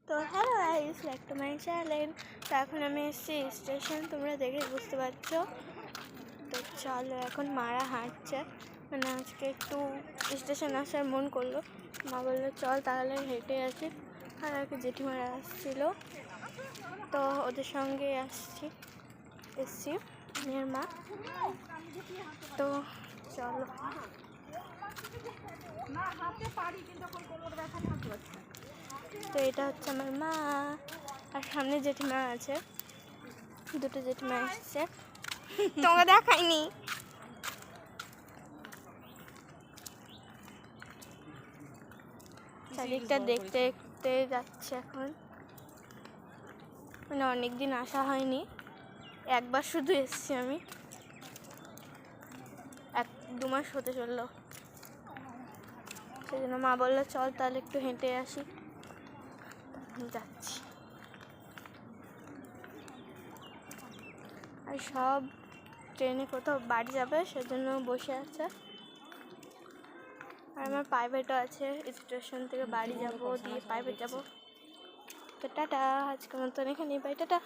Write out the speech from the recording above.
তো hello guys, back to my channel. তো এখন আমি এসেছি স্টেশন, তোমরা দেখে বুঝতে পারছো। তো চলো, এখন মারা হাঁটছে, মানে আজকে একটু স্টেশন আসার মন করলো। মা বললো চল তাহলে হেঁটে আসি। আর একটা জেঠিমারা আসছিলো, তো ওদের সঙ্গে এসছি মেয়ের মা। তো চলো, তো এটা হচ্ছে আমার মা, আর সামনে জেঠিমা আছে, দুটো জেঠিমা এসছে, তোমাকে দেখাইনি। চারিদিকটা দেখতে দেখতে যাচ্ছে এখন, মানে অনেক দিন আসা হয়নি, একবার শুধু এসছি আমি, 1-2 মাস হতে চললো। সেই জন্য মা বললো চল তাহলে একটু হেঁটে আসি, যাচ্ছি। আর সব ট্রেনে কোথাও বাড়ি যাবে সেজন্য বসে আছে। আর আমার প্রাইভেটও আছে, স্টেশন থেকে বাড়ি যাব, দিয়ে প্রাইভেট যাব। তো টাটা, আজকের মতন এখানেই, বাই, টাটা।